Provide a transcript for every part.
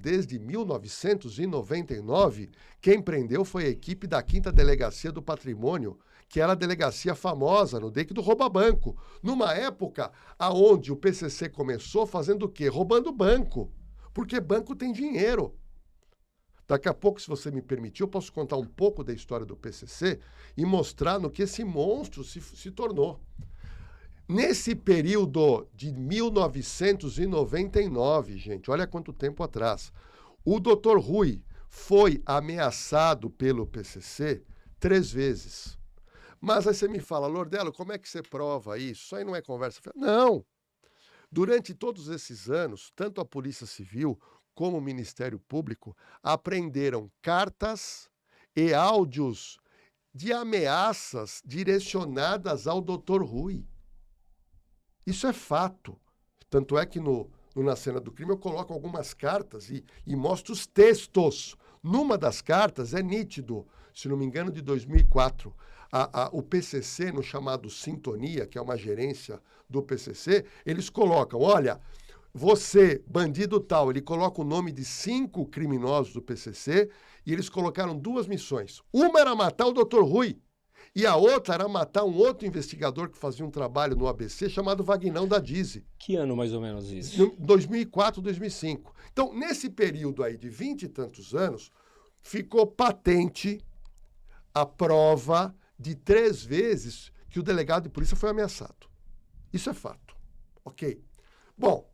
Desde 1999, quem prendeu foi a equipe da 5ª Delegacia do Patrimônio, que era a delegacia famosa no DEIC do rouba-banco, numa época aonde o PCC começou fazendo o quê? Roubando banco, porque banco tem dinheiro. Daqui a pouco, se você me permitir, eu posso contar um pouco da história do PCC e mostrar no que esse monstro se tornou. Nesse período de 1999, gente, olha quanto tempo atrás, o Dr. Rui foi ameaçado pelo PCC 3 vezes. Mas aí você me fala, Lordello, como é que você prova isso? Isso aí não é conversa. Não! Durante todos esses anos, tanto a Polícia Civil como o Ministério Público apreenderam cartas e áudios de ameaças direcionadas ao Dr. Rui. Isso é fato. Tanto é que na cena do crime eu coloco algumas cartas e mostro os textos. Numa das cartas é nítido, se não me engano, de 2004. O PCC, no chamado Sintonia, que é uma gerência do PCC, eles colocam, olha, você, bandido tal, ele coloca o nome de 5 criminosos do PCC e eles colocaram 2 missões. Uma era matar o Dr. Rui. E a outra era matar um outro investigador que fazia um trabalho no ABC chamado Vagnão da Dise. Que ano mais ou menos isso? 2004, 2005. Então, nesse período aí de 20 e tantos anos, ficou patente a prova de 3 vezes que o delegado de polícia foi ameaçado. Isso é fato. Ok? Bom,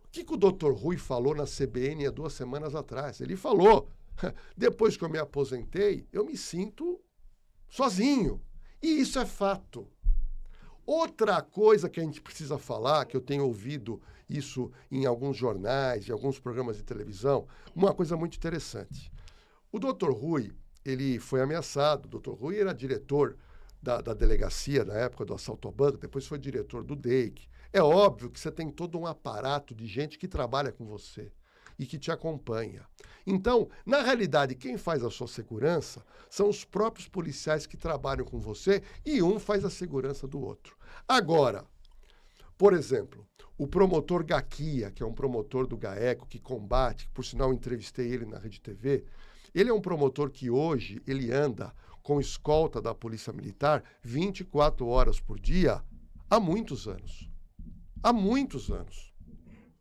o que o Dr. Rui falou na CBN há 2 semanas atrás? Ele falou, depois que eu me aposentei, eu me sinto sozinho. E isso é fato. Outra coisa que a gente precisa falar, que eu tenho ouvido isso em alguns jornais, em alguns programas de televisão, uma coisa muito interessante. O Dr. Rui, ele foi ameaçado. O Dr. Rui era diretor da delegacia na época do assalto ao banco, depois foi diretor do DEIC. É óbvio que você tem todo um aparato de gente que trabalha com você e que te acompanha. Então, na realidade, quem faz a sua segurança são os próprios policiais que trabalham com você e um faz a segurança do outro. Agora, por exemplo, o promotor Gaquia, que é um promotor do GAECO que combate, que, por sinal, eu entrevistei ele na Rede TV, ele é um promotor que hoje ele anda com escolta da Polícia Militar 24 horas por dia há muitos anos. Há muitos anos.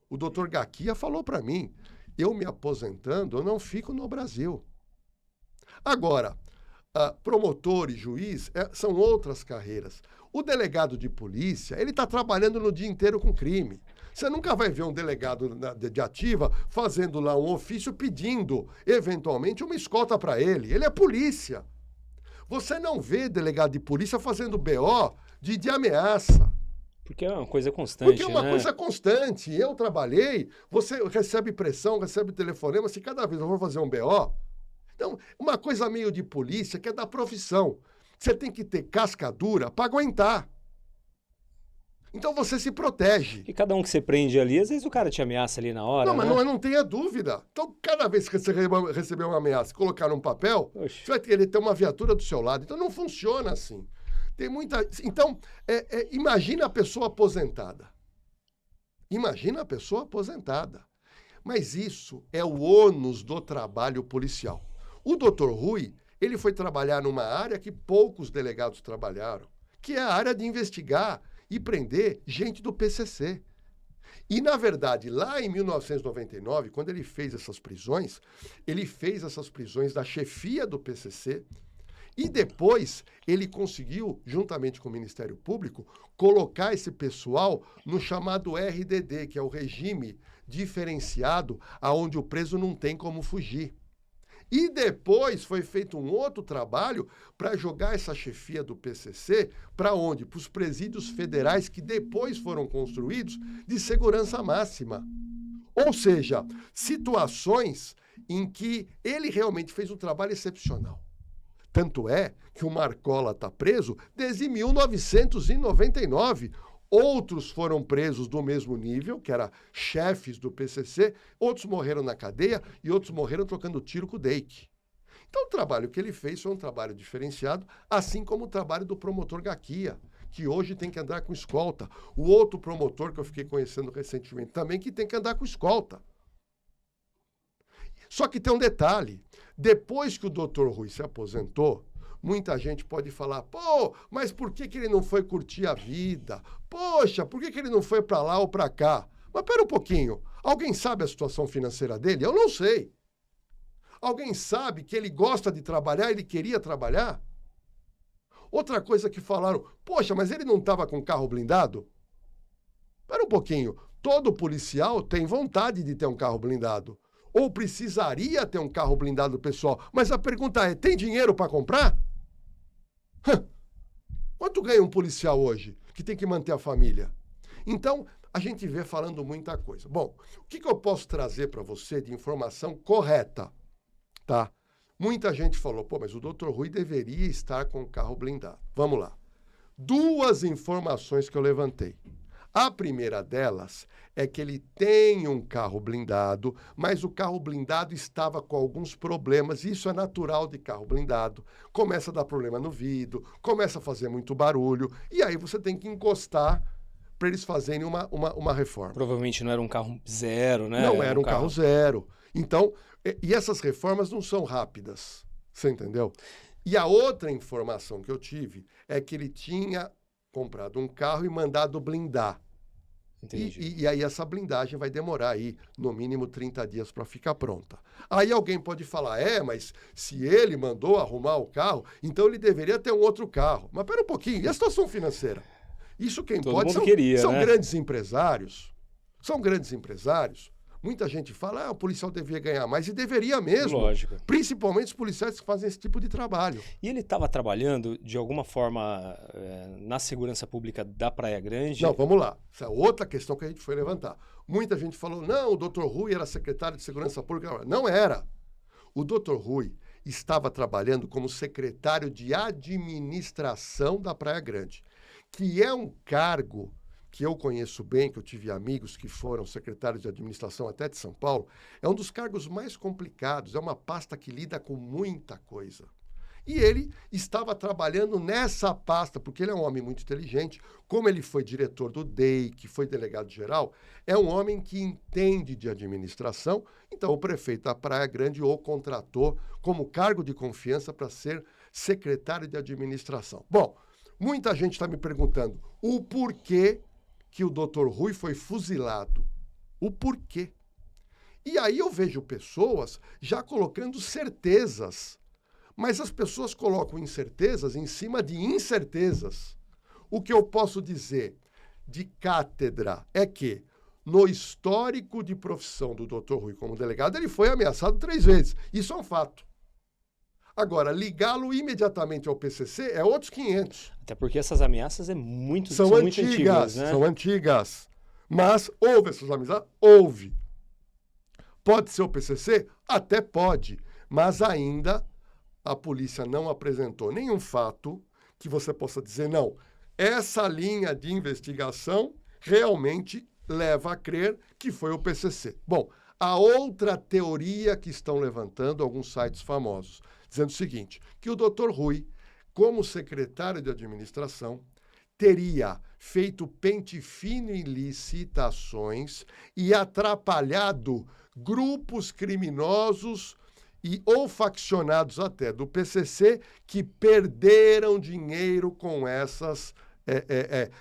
O doutor Gaquia falou para mim, eu me aposentando, eu não fico no Brasil. Agora, promotor e juiz são outras carreiras. O delegado de polícia, ele está trabalhando no dia inteiro com crime. Você nunca vai ver um delegado de ativa fazendo lá um ofício pedindo, eventualmente, uma escolta para ele. Ele é polícia. Você não vê delegado de polícia fazendo BO de ameaça. Porque é uma coisa constante, Porque é uma coisa constante. Eu trabalhei, você recebe pressão, recebe telefonema, se cada vez eu vou fazer um BO. Então, uma coisa meio de polícia que é da profissão. Você tem que ter casca dura para aguentar. Então você se protege. E cada um que você prende ali, às vezes o cara te ameaça ali na hora, Não, mas né? não tenha dúvida. Então, cada vez que você receber uma ameaça e colocar num papel, Oxe. você vai querer ter uma viatura do seu lado. Então, não funciona assim. Tem muita... Então, imagina a pessoa aposentada. Imagina a pessoa aposentada. Mas isso é o ônus do trabalho policial. O doutor Rui, ele foi trabalhar numa área que poucos delegados trabalharam, que é a área de investigar e prender gente do PCC. E, na verdade, lá em 1999, quando ele fez essas prisões da chefia do PCC, e depois ele conseguiu, juntamente com o Ministério Público, colocar esse pessoal no chamado RDD, que é o regime diferenciado, aonde o preso não tem como fugir. E depois foi feito um outro trabalho para jogar essa chefia do PCC para onde? Para os presídios federais que depois foram construídos de segurança máxima. Ou seja, situações em que ele realmente fez um trabalho excepcional. Tanto é que o Marcola está preso desde 1999. Outros foram presos do mesmo nível, que eram chefes do PCC, outros morreram na cadeia e outros morreram trocando tiro com o DEIC. Então, o trabalho que ele fez foi um trabalho diferenciado, assim como o trabalho do promotor Gaquia, que hoje tem que andar com escolta. O outro promotor que eu fiquei conhecendo recentemente também, que tem que andar com escolta. Só que tem um detalhe. Depois que o Dr. Rui se aposentou, muita gente pode falar, pô, mas por que ele não foi curtir a vida? Poxa, por que ele não foi para lá ou para cá? Mas pera um pouquinho, alguém sabe a situação financeira dele? Eu não sei. Alguém sabe que ele gosta de trabalhar, ele queria trabalhar? Outra coisa que falaram, poxa, mas ele não estava com carro blindado? Espera um pouquinho, todo policial tem vontade de ter um carro blindado. Ou precisaria ter um carro blindado pessoal. Mas a pergunta é, tem dinheiro para comprar? Quanto ganha um policial hoje, que tem que manter a família? Então, a gente vê falando muita coisa. Bom, o que eu posso trazer para você de informação correta? Tá? Muita gente falou, pô, mas o Dr. Rui deveria estar com o carro blindado. Vamos lá. 2 informações que eu levantei. A primeira delas é que ele tem um carro blindado, mas o carro blindado estava com alguns problemas. Isso é natural de carro blindado. Começa a dar problema no vidro, começa a fazer muito barulho, e aí você tem que encostar para eles fazerem uma reforma. Provavelmente não era um carro zero, né? Não era um carro zero. Então, e essas reformas não são rápidas, você entendeu? E a outra informação que eu tive é que ele tinha comprado um carro e mandado blindar. E aí essa blindagem vai demorar aí, no mínimo 30 dias para ficar pronta. Aí alguém pode falar, mas se ele mandou arrumar o carro, então ele deveria ter um outro carro. Mas pera um pouquinho, e a situação financeira? Isso quem Todo pode mundo queria, são né? grandes empresários. São grandes empresários. Muita gente fala, o policial devia ganhar mais, e deveria mesmo. Lógico. Principalmente os policiais que fazem esse tipo de trabalho. E ele estava trabalhando, de alguma forma, na segurança pública da Praia Grande? Não, vamos lá. Essa é outra questão que a gente foi levantar. Muita gente falou, não, o Dr. Rui era secretário de Segurança Pública. Não era. O Dr. Rui estava trabalhando como secretário de administração da Praia Grande, que é um cargo que eu conheço bem, que eu tive amigos que foram secretários de administração até de São Paulo, é um dos cargos mais complicados, é uma pasta que lida com muita coisa. E ele estava trabalhando nessa pasta, porque ele é um homem muito inteligente, como ele foi diretor do DEI, que foi delegado-geral, é um homem que entende de administração, então o prefeito da Praia Grande o contratou como cargo de confiança para ser secretário de administração. Bom, muita gente está me perguntando o porquê que o Dr. Rui foi fuzilado. O porquê? E aí eu vejo pessoas já colocando certezas, mas as pessoas colocam incertezas em cima de incertezas. O que eu posso dizer de cátedra é que, no histórico de profissão do Dr. Rui como delegado, ele foi ameaçado 3 vezes. Isso é um fato. Agora, ligá-lo imediatamente ao PCC é outros 500. Até porque essas ameaças são muito antigas, né? São antigas. Mas houve essas ameaças? Houve. Pode ser o PCC? Até pode. Mas ainda a polícia não apresentou nenhum fato que você possa dizer, não, essa linha de investigação realmente leva a crer que foi o PCC. Bom, a outra teoria que estão levantando alguns sites famosos, dizendo o seguinte, que o Dr. Rui, como secretário de administração, teria feito pente fino em licitações e atrapalhado grupos criminosos ou faccionados até do PCC que perderam dinheiro com essas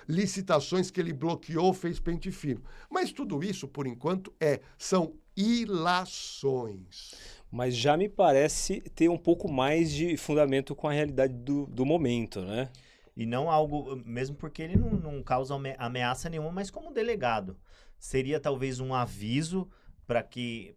licitações que ele bloqueou, fez pente fino. Mas tudo isso, por enquanto, são ilações. Mas já me parece ter um pouco mais de fundamento com a realidade do momento, né? E não algo, mesmo porque ele não causa ameaça nenhuma, mas como delegado. Seria talvez um aviso para que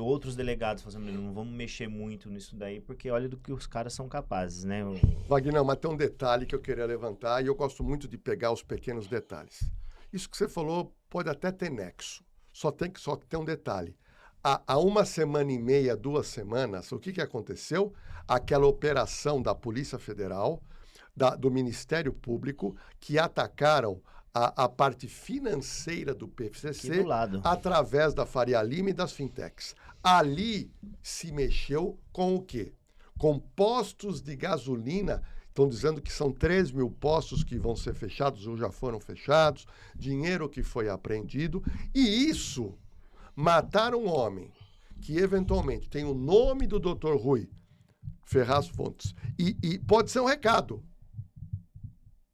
outros delegados façam, não vamos mexer muito nisso daí, porque olha do que os caras são capazes, né? Wagner, mas tem um detalhe que eu queria levantar, e eu gosto muito de pegar os pequenos detalhes. Isso que você falou pode até ter nexo, só que tem um detalhe. Há 1 semana e meia, 2 semanas, o que aconteceu? Aquela operação da Polícia Federal, do Ministério Público, que atacaram a parte financeira do PCC através da Faria Lima e das fintechs. Ali se mexeu com o quê? Com postos de gasolina. Estão dizendo que são 3 mil postos que vão ser fechados ou já foram fechados, dinheiro que foi apreendido. E isso, matar um homem que eventualmente tem o nome do Dr. Rui Ferraz Fontes, e pode ser um recado.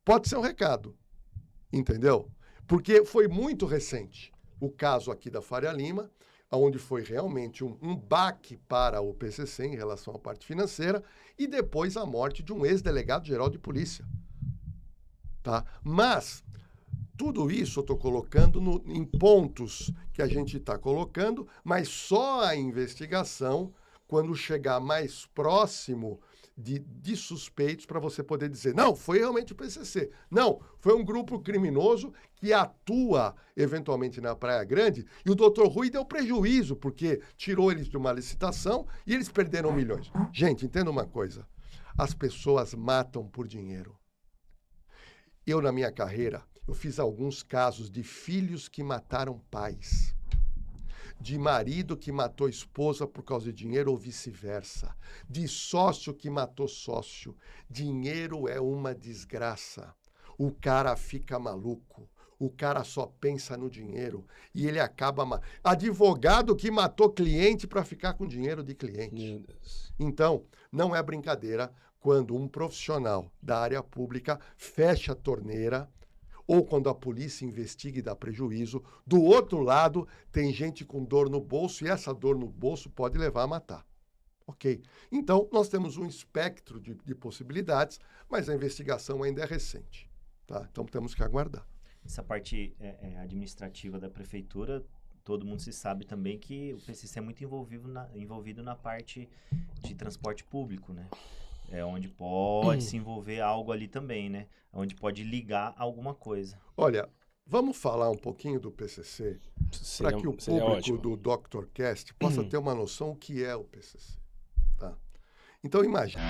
Pode ser um recado. Entendeu? Porque foi muito recente o caso aqui da Faria Lima, onde foi realmente um baque para o PCC em relação à parte financeira, e depois a morte de um ex-delegado-geral de polícia. Tá? Mas tudo isso eu estou colocando em pontos que a gente está colocando, mas só a investigação, quando chegar mais próximo de suspeitos, para você poder dizer, não, foi realmente o PCC. Não, foi um grupo criminoso que atua eventualmente na Praia Grande, e o Dr. Rui deu prejuízo, porque tirou eles de uma licitação e eles perderam milhões. Gente, entenda uma coisa, as pessoas matam por dinheiro. Eu, na minha carreira, eu fiz alguns casos de filhos que mataram pais, de marido que matou esposa por causa de dinheiro ou vice-versa, de sócio que matou sócio. Dinheiro é uma desgraça. O cara fica maluco. O cara só pensa no dinheiro e ele acaba... Advogado que matou cliente para ficar com dinheiro de cliente. Meu Deus. Então, não é brincadeira quando um profissional da área pública fecha a torneira, ou quando a polícia investiga e dá prejuízo. Do outro lado, tem gente com dor no bolso, e essa dor no bolso pode levar a matar. Ok? Então, nós temos um espectro de possibilidades, mas a investigação ainda é recente. Tá? Então, temos que aguardar. Essa parte administrativa da prefeitura, todo mundo se sabe também que o PCC é muito envolvido na parte de transporte público, né? É onde pode se envolver algo ali também, né? Onde pode ligar alguma coisa. Olha, vamos falar um pouquinho do PCC, para que o público do Dr. Cast possa ter uma noção do que é o PCC. Tá? Então, imagine.